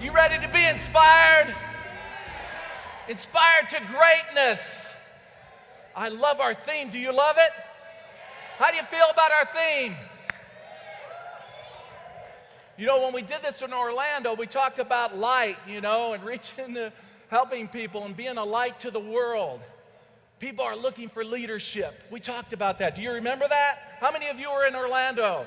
You ready to be inspired? Inspired to greatness. I love our theme. Do you love it? How do you feel about our theme? You know, when we did this in Orlando, we talked about light, and reaching to helping people and being a light to the world. People are looking for leadership. We talked about that. Do you remember that? How many of you were in Orlando?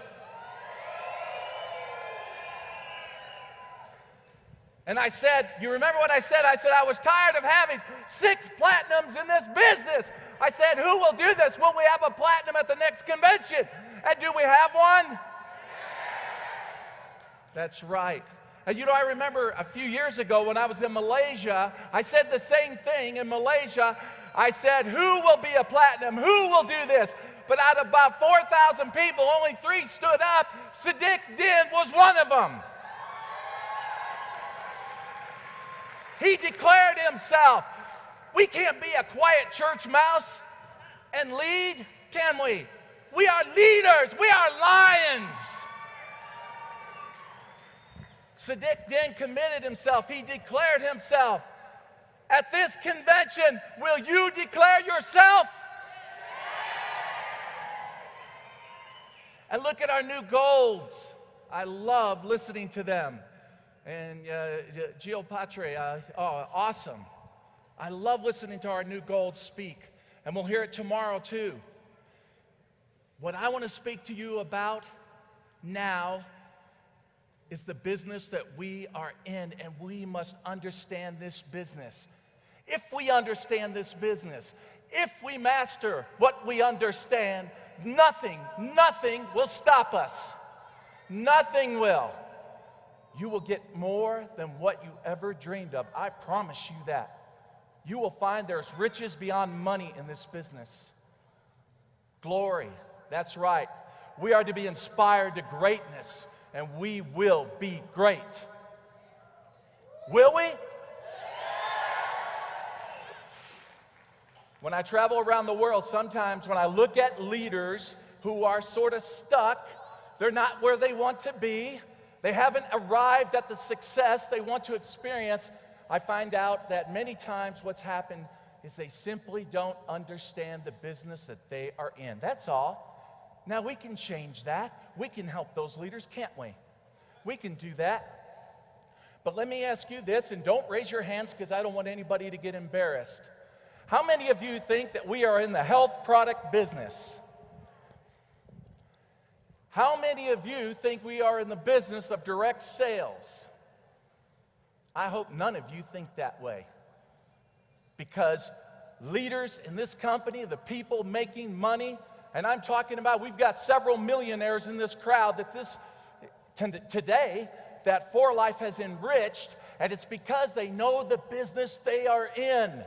And I said, you remember what I said? I said, I was tired of having 6 platinums in this business. I said, who will do this? Will we have a platinum at the next convention? And do we have one? That's right. And I remember a few years ago when I was in Malaysia, I said the same thing in Malaysia. I said, who will be a platinum? Who will do this? But out of about 4,000 people, only 3 stood up. Sadiq Din was one of them. He declared himself. We can't be a quiet church mouse and lead, can we? We are leaders. We are lions. Sadiq Din committed himself. He declared himself. At this convention, will you declare yourself? And look at our new golds. I love listening to them. And Geopatre, awesome. I love listening to our new golds speak. And we'll hear it tomorrow too. What I want to speak to you about now is the business that we are in, and we must understand this business. If we understand this business, if we master what we understand, nothing will stop us. Nothing will. You will get more than what you ever dreamed of. I promise you that. You will find there's riches beyond money in this business. Glory, that's right. We are to be inspired to greatness, and we will be great. Will we? When I travel around the world, sometimes when I look at leaders who are sort of stuck, they're not where they want to be, they haven't arrived at the success they want to experience, I find out that many times what's happened is they simply don't understand the business that they are in. That's all. Now we can change that. We can help those leaders, can't we? We can do that. But let me ask you this, and don't raise your hands because I don't want anybody to get embarrassed. How many of you think that we are in the health product business? How many of you think we are in the business of direct sales? I hope none of you think that way. Because leaders in this company, the people making money, and I'm talking about, we've got several millionaires in this crowd that today that For Life has enriched, and it's because they know the business they are in.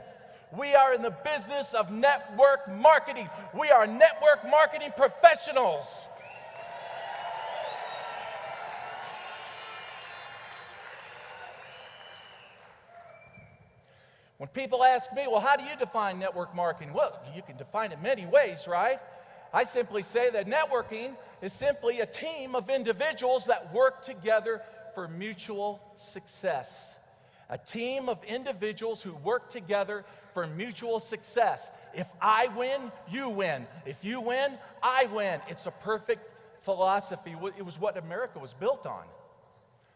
We are in the business of network marketing. We are network marketing professionals. When people ask me, well, how do you define network marketing? Well, you can define it many ways, right? I simply say that networking is simply a team of individuals that work together for mutual success. A team of individuals who work together for mutual success. If I win, you win. If you win, I win. It's a perfect philosophy. It was what America was built on.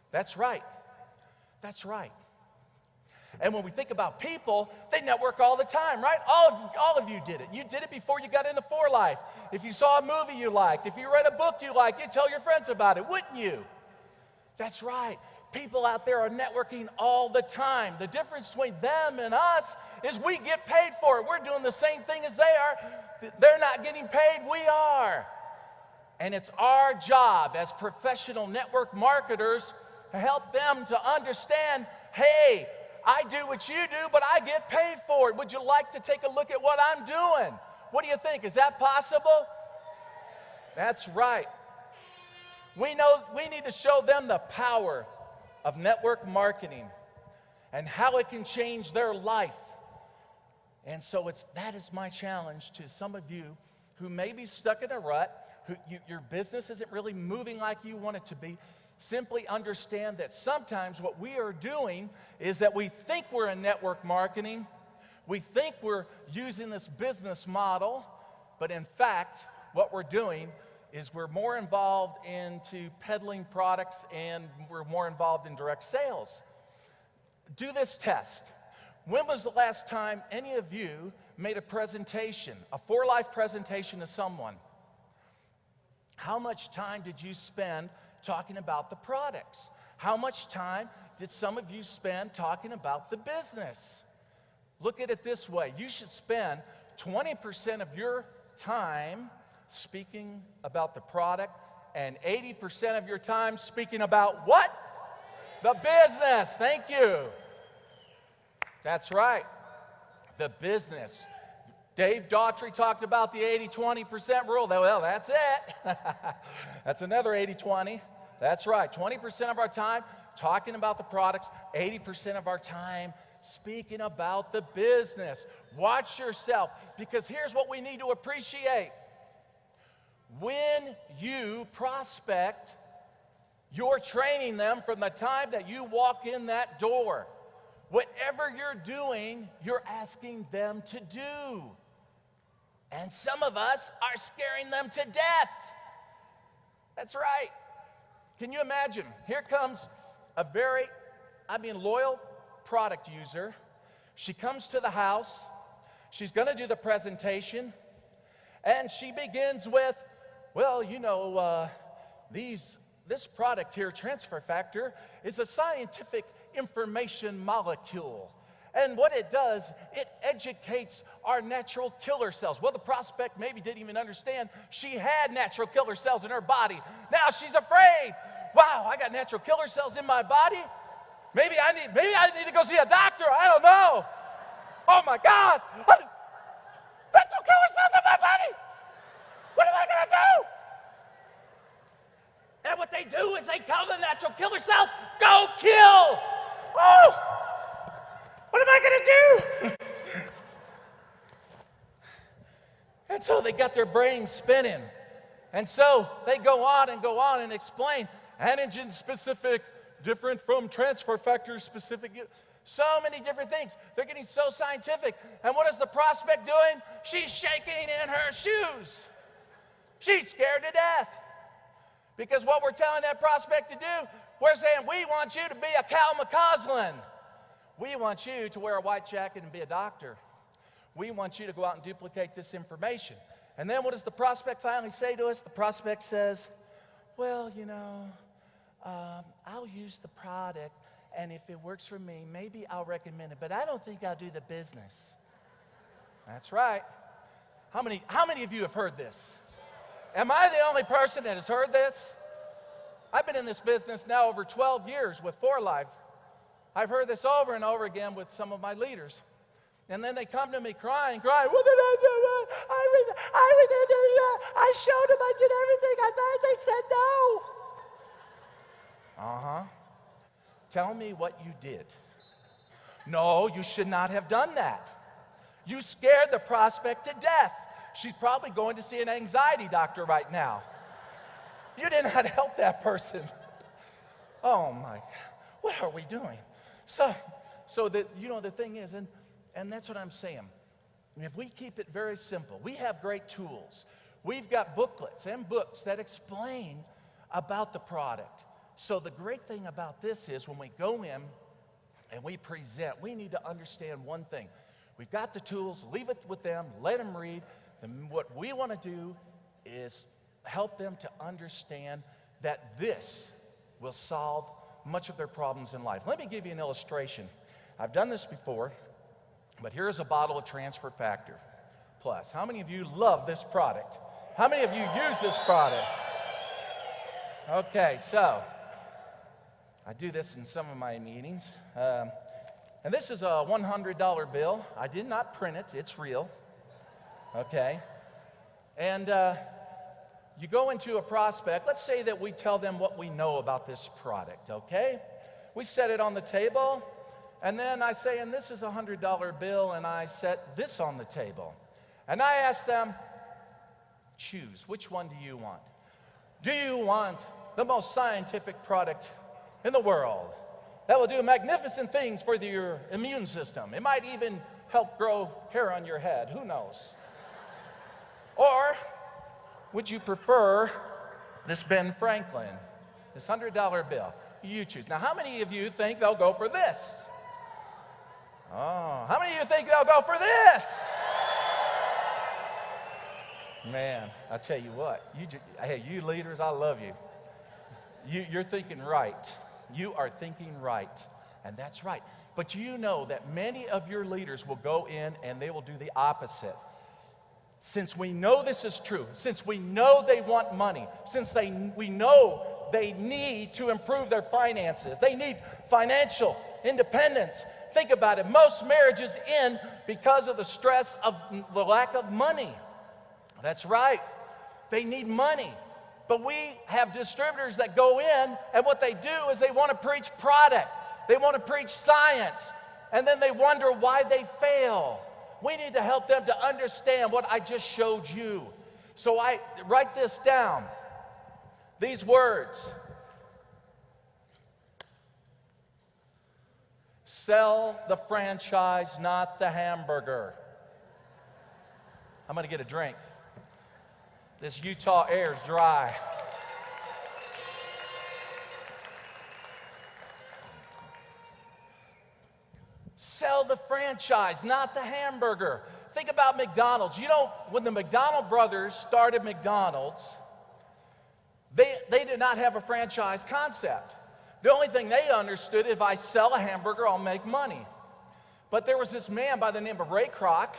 That's right. That's right. And when we think about people, they network all the time, right? All of you did it. You did it before you got into For Life. If you saw a movie you liked, if you read a book you liked, you'd tell your friends about it, wouldn't you? That's right. People out there are networking all the time. The difference between them and us is we get paid for it. We're doing the same thing as they are. They're not getting paid, we are. And it's our job as professional network marketers to help them to understand, hey, I do what you do, but I get paid for it. Would you like to take a look at what I'm doing? What do you think? Is that possible? That's right. We know we need to show them the power of network marketing and how it can change their life. And so that is my challenge to some of you who may be stuck in a rut. your business isn't really moving like you want it to be, simply understand that sometimes what we are doing is that we think we're in network marketing, we think we're using this business model, but in fact, what we're doing is we're more involved into peddling products and we're more involved in direct sales. Do this test. When was the last time any of you made a presentation, a For Life presentation to someone? How much time did you spend talking about the products? How much time did some of you spend talking about the business? Look at it this way. You should spend 20% of your time speaking about the product and 80% of your time speaking about what? The business. Thank you. That's right. The business. Dave Daughtry talked about the 80-20% rule. Well, that's it. That's another 80-20. That's right. 20% of our time talking about the products, 80% of our time speaking about the business. Watch yourself, because here's what we need to appreciate. When you prospect, you're training them from the time that you walk in that door. Whatever you're doing, you're asking them to do. And some of us are scaring them to death. That's right. Can you imagine? Here comes a very, loyal product user. She comes to the house. She's going to do the presentation. And she begins with, well, you know, this product here, transfer factor, is a scientific information molecule. And what it does, it educates our natural killer cells. Well, the prospect maybe didn't even understand she had natural killer cells in her body. Now she's afraid. Wow, I got natural killer cells in my body? Maybe I need to go see a doctor. I don't know. Oh my God. Natural killer cells in my body. What am I going to do? And what they do is they tell the natural killer cells, go kill. Oh, what am I going to do? And so they got their brains spinning. And so they go on and explain antigen specific, different from transfer factor specific. So many different things. They're getting so scientific. And what is the prospect doing? She's shaking in her shoes. She's scared to death. Because what we're telling that prospect to do, we're saying, we want you to be a Cal McCausland. We want you to wear a white jacket and be a doctor. We want you to go out and duplicate this information. And then what does the prospect finally say to us? The prospect says, well, you know, I'll use the product, and if it works for me, maybe I'll recommend it, but I don't think I'll do the business. That's right. How many of you have heard this? Am I the only person that has heard this? I've been in this business now over 12 years with For Life. I've heard this over and over again with some of my leaders. And then they come to me crying, what did I do? I showed them, I did everything. I thought they said no. Uh-huh. Tell me what you did. No, you should not have done that. You scared the prospect to death. She's probably going to see an anxiety doctor right now. You did not help that person. Oh my God, what are we doing? So the thing is, and that's what I'm saying. If we keep it very simple, we have great tools. We've got booklets and books that explain about the product. So the great thing about this is when we go in and we present, we need to understand one thing. We've got the tools, leave it with them, let them read. And what we want to do is help them to understand that this will solve much of their problems in life. Let me give you an illustration. I've done this before, but here's a bottle of Transfer Factor Plus. How many of you love this product? How many of you use this product? Okay, so I do this in some of my meetings. And this is a $100 bill. I did not print it. It's real. Okay. And you go into a prospect. Let's say that we tell them what we know about this product, okay? We set it on the table, and then I say, and this is a $100 bill, and I set this on the table. And I ask them, Choose. Which one do you want? Do you want the most scientific product in the world that will do magnificent things for your immune system? It might even help grow hair on your head. Who knows? Or would you prefer this Ben Franklin, this $100 bill? You choose. Now, how many of you think they'll go for this? Oh, how many of you think they'll go for this? Man, I tell you what, hey, you leaders, I love you. You're thinking right. You are thinking right, and that's right. But you know that many of your leaders will go in and they will do the opposite. Since we know this is true, since we know they want money, since we know they need to improve their finances, they need financial independence. Think about it. Most marriages end because of the stress of the lack of money. That's right. They need money. But we have distributors that go in, and what they do is they want to preach product. They want to preach science, and then they wonder why they fail. We need to help them to understand what I just showed you. So I write this down. These words. Sell the franchise, not the hamburger. I'm going to get a drink. This Utah air is dry. Sell the franchise, not the hamburger. Think about McDonald's. You know, when the McDonald brothers started McDonald's, they did not have a franchise concept. The only thing they understood, if I sell a hamburger, I'll make money. But there was this man by the name of Ray Kroc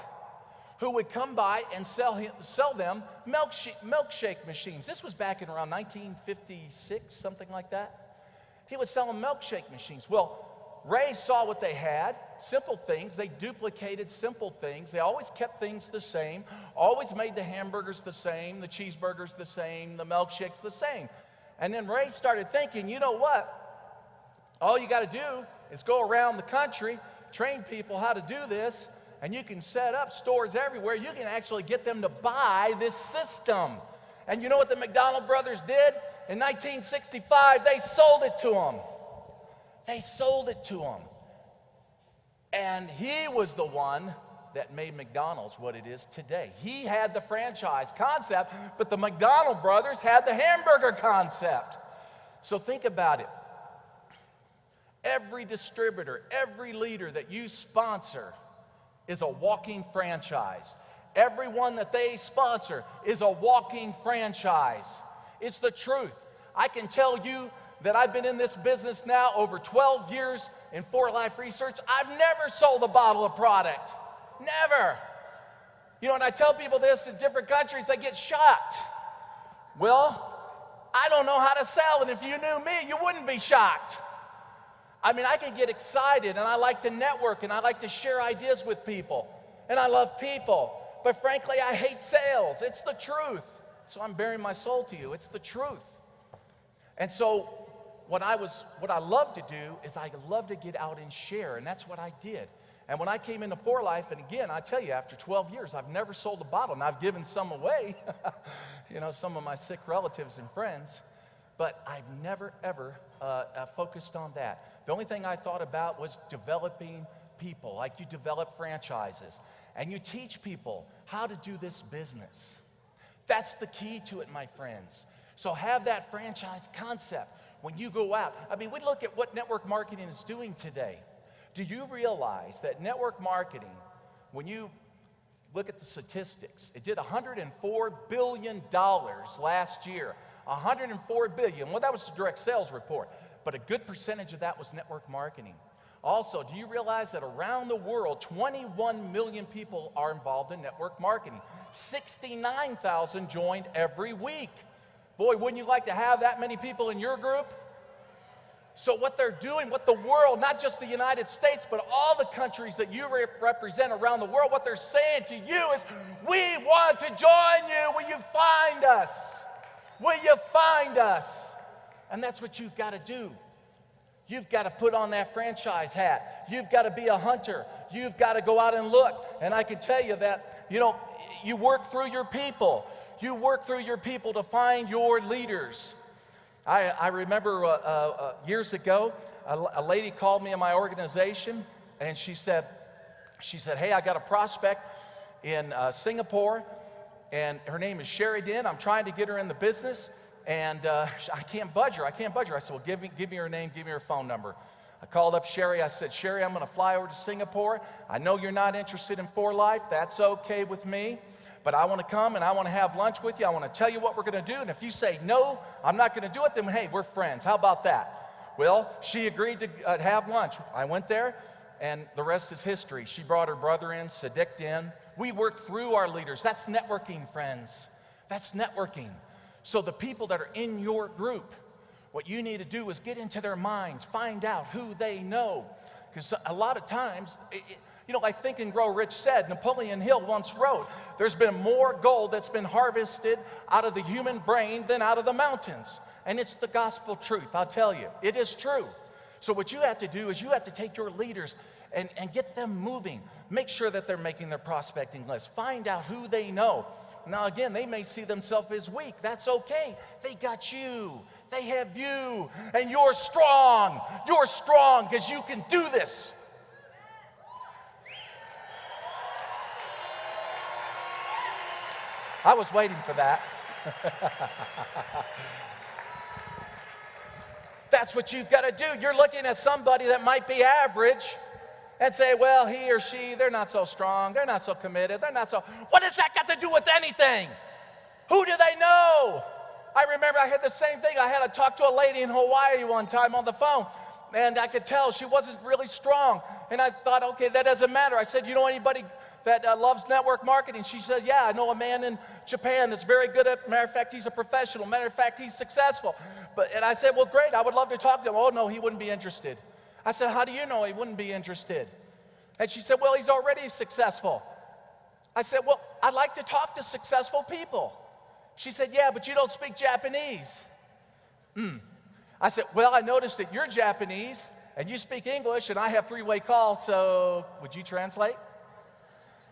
who would come by and sell them milkshake machines. This was back in around 1956, something like that. He would sell them milkshake machines. Well, Ray saw what they had, simple things. They duplicated simple things. They always kept things the same, always made the hamburgers the same, the cheeseburgers the same, the milkshakes the same. And then Ray started thinking, you know what? All you got to do is go around the country, train people how to do this, and you can set up stores everywhere. You can actually get them to buy this system. And you know what the McDonald brothers did? In 1965, they sold it to them. They sold it to him. And he was the one that made McDonald's what it is today. He had the franchise concept, but the McDonald brothers had the hamburger concept. So think about it. Every distributor, every leader that you sponsor is a walking franchise. Everyone that they sponsor is a walking franchise. It's the truth. I can tell you that I've been in this business now over 12 years in For Life Research. I've never sold a bottle of product. Never. You know, and I tell people this in different countries, they get shocked. Well, I don't know how to sell, and if you knew me, you wouldn't be shocked. I mean, I can get excited, and I like to network, and I like to share ideas with people, and I love people. But frankly, I hate sales. It's the truth. So I'm bearing my soul to you. It's the truth. And so what I love to do is I love to get out and share, and that's what I did. And when I came into For Life, and again, I tell you, after 12 years, I've never sold a bottle, and I've given some away, you know, some of my sick relatives and friends, but I've never, ever focused on that. The only thing I thought about was developing people, like you develop franchises, and you teach people how to do this business. That's the key to it, my friends. So have that franchise concept when you go out. I mean, we look at what network marketing is doing today. Do you realize that network marketing, when you look at the statistics, it did $104 billion last year. $104 billion. Well, that was the direct sales report, but a good percentage of that was network marketing. Also, do you realize that around the world, 21 million people are involved in network marketing? 69,000 joined every week. Boy, wouldn't you like to have that many people in your group? So what they're doing, what the world, not just the United States, but all the countries that you represent around the world, what they're saying to you is, we want to join you. Will you find us? Will you find us? And that's what you've got to do. You've got to put on that franchise hat. You've got to be a hunter. You've got to go out and look. And I can tell you that, you know, you work through your people. You work through your people to find your leaders. I remember years ago, a lady called me in my organization, and she said, hey, I got a prospect in Singapore, and her name is Sherry Din. I'm trying to get her in the business, and I can't budge her. I said, well, give me her name, give me her phone number. I called up Sherry. I said, Sherry, I'm going to fly over to Singapore. I know you're not interested in For Life. That's okay with me. But I want to come and I want to have lunch with you. I want to tell you what we're going to do. And if you say, no, I'm not going to do it, then hey, we're friends. How about that? Well, she agreed to have lunch. I went there, and the rest is history. She brought her brother in, Sadiq in. We worked through our leaders. That's networking, friends. That's networking. So the people that are in your group, what you need to do is get into their minds, find out who they know. Because a lot of times, like Think and Grow Rich said, Napoleon Hill once wrote, there's been more gold that's been harvested out of the human brain than out of the mountains. And it's the gospel truth, I'll tell you. It is true. So what you have to do is you have to take your leaders and get them moving. Make sure that they're making their prospecting list. Find out who they know. Now again, they may see themselves as weak. That's okay. They got you. They have you. And you're strong. You're strong because you can do this. I was waiting for that. That's what you've got to do. You're looking at somebody that might be average and say, well, he or she, they're not so strong, they're not so committed, they're not so... What has that got to do with anything? Who do they know? I remember I had the same thing. I had to talk to a lady in Hawaii one time on the phone, and I could tell she wasn't really strong. And I thought, okay, that doesn't matter. I said, you know anybody that loves network marketing? She said, yeah, I know a man in Japan that's very good at, matter of fact, he's a professional. Matter of fact, he's successful. And I said, well, great, I would love to talk to him. Oh, no, he wouldn't be interested. I said, how do you know he wouldn't be interested? And she said, well, he's already successful. I said, well, I'd like to talk to successful people. She said, yeah, but you don't speak Japanese. I said, well, I noticed that you're Japanese and you speak English and I have three-way calls, so would you translate?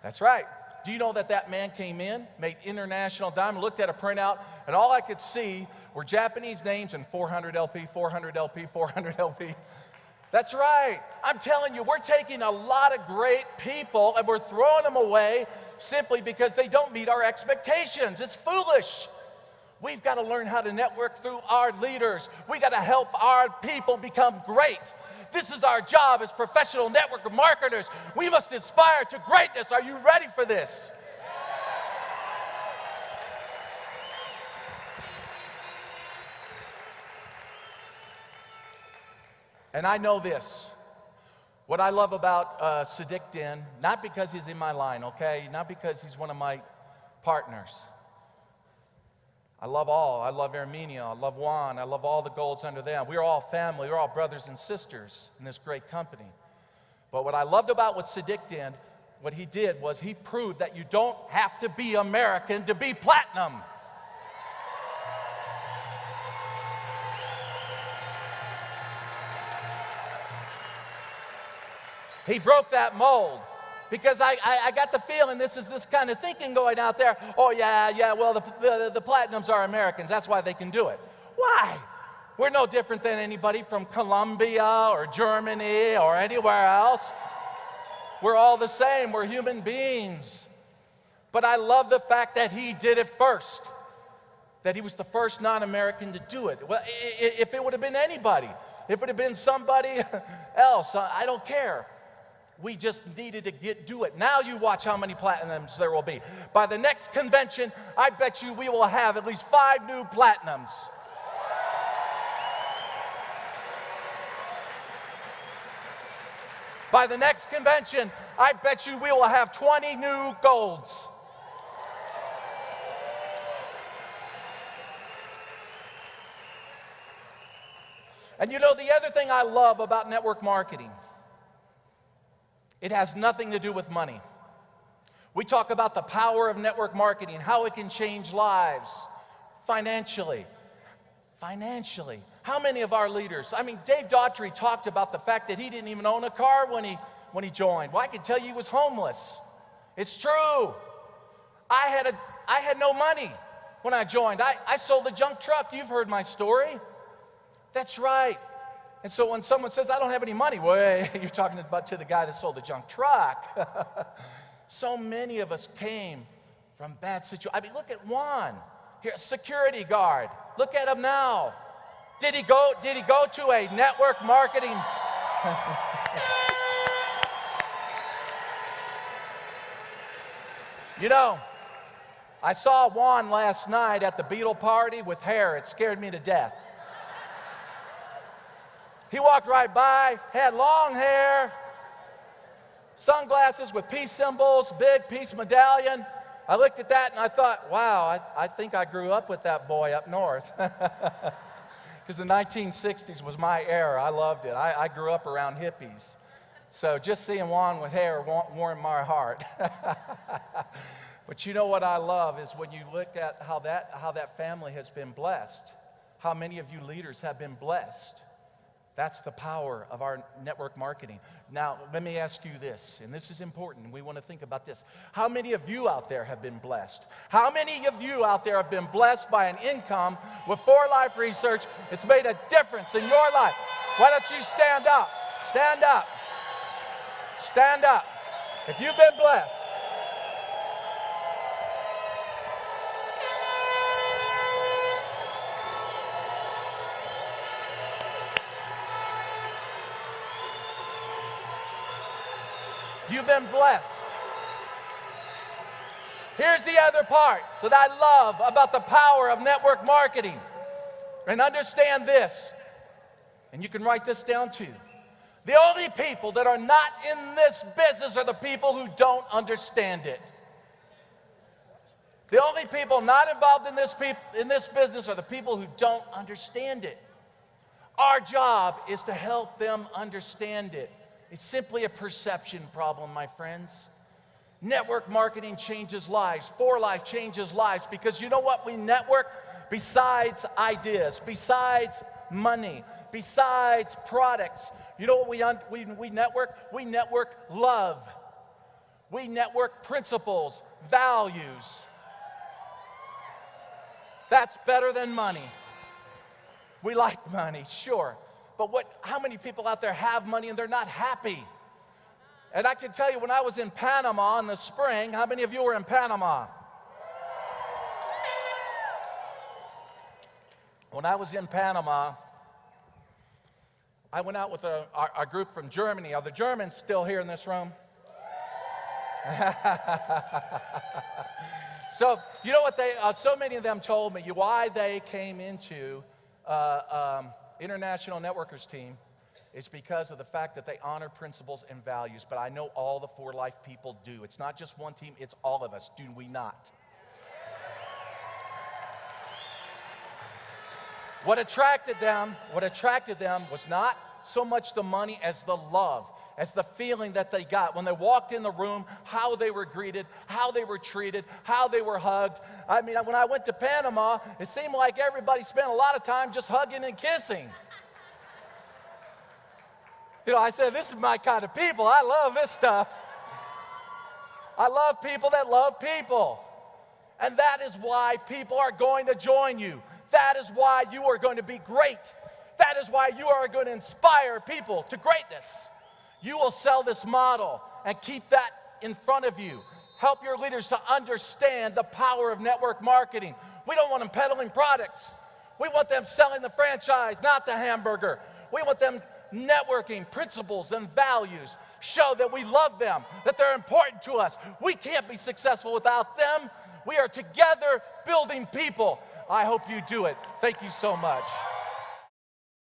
That's right. Do you know that that man came in, made international diamond, looked at a printout, and all I could see were Japanese names and 400 LP, 400 LP, 400 LP. That's right. I'm telling you, we're taking a lot of great people and we're throwing them away simply because they don't meet our expectations. It's foolish. We've got to learn how to network through our leaders. We've got to help our people become great. This is our job as professional network marketers. We must aspire to greatness. Are you ready for this? And I know this. What I love about Sadiq Din, not because he's in my line, okay? Not because he's one of my partners. I love all. I love Armenia. I love Juan. I love all the golds under them. We're all family. We're all brothers and sisters in this great company. But what I loved about what Sadiq did, what he did was he proved that you don't have to be American to be platinum. He broke that mold. Because I got the feeling this is this kind of thinking going out there. Oh, yeah, well, the Platinums are Americans. That's why they can do it. Why? We're no different than anybody from Colombia or Germany or anywhere else. We're all the same. We're human beings. But I love the fact that he did it first. That he was the first non-American to do it. Well, if it would have been anybody, if it would have been somebody else, I don't care. We just needed to do it. Now you watch how many platinums there will be. By the next convention, I bet you we will have at least 5 new platinums. By the next convention, I bet you we will have 20 new golds. And you know, the other thing I love about network marketing, it has nothing to do with money. We talk about the power of network marketing, how it can change lives financially. Financially. How many of our leaders, I mean, Dave Daughtry talked about the fact that he didn't even own a car when he joined. Well, I can tell you he was homeless. It's true. I had no money. when I joined. I sold a junk truck. You've heard my story. That's right. And so when someone says, I don't have any money, well, you're talking about to the guy that sold the junk truck. So many of us came from bad situations. I mean, look at Juan, here, security guard. Look at him now. Did he go to a network marketing? You know, I saw Juan last night at the Beatle party with hair. It scared me to death. He walked right by, had long hair, sunglasses with peace symbols, big peace medallion. I looked at that and I thought, wow, I think I grew up with that boy up north. Because the 1960s was my era. I loved it. I grew up around hippies. So just seeing Juan with hair warmed my heart. But you know what I love is when you look at how that family has been blessed, how many of you leaders have been blessed. That's the power of our network marketing. Now, let me ask you this, and this is important. We want to think about this. How many of you out there have been blessed? How many of you out there have been blessed by an income with 4Life Research? It's made a difference in your life. Why don't you stand up? Stand up. Stand up. If you've been blessed. You've been blessed. Here's the other part that I love about the power of network marketing. And understand this, and you can write this down too. The only people that are not in this business are the people who don't understand it. The only people not involved in this business are the people who don't understand it. Our job is to help them understand it. It's simply a perception problem, my friends. Network marketing changes lives. 4Life changes lives because you know what we network? Besides ideas, besides money, besides products, you know what we network? We network love. We network principles, values. That's better than money. We like money, sure. But how many people out there have money and they're not happy? And I can tell you, when I was in Panama in the spring, how many of you were in Panama? When I was in Panama, I went out with our group from Germany. Are the Germans still here in this room? So, you know what so many of them told me why they came into International Networkers team is because of the fact that they honor principles and values. But I know all the 4Life people do. It's not just one team, it's all of us, do we not? What attracted them was not so much the money as the love, as the feeling that they got when they walked in the room, how they were greeted, how they were treated, how they were hugged. I mean, when I went to Panama, it seemed like everybody spent a lot of time just hugging and kissing. You know, I said, this is my kind of people. I love this stuff. I love people that love people. And that is why people are going to join you. That is why you are going to be great. That is why you are going to inspire people to greatness. You will sell this model and keep that in front of you. Help your leaders to understand the power of network marketing. We don't want them peddling products. We want them selling the franchise, not the hamburger. We want them networking principles and values. Show that we love them, that they're important to us. We can't be successful without them. We are together building people. I hope you do it. Thank you so much.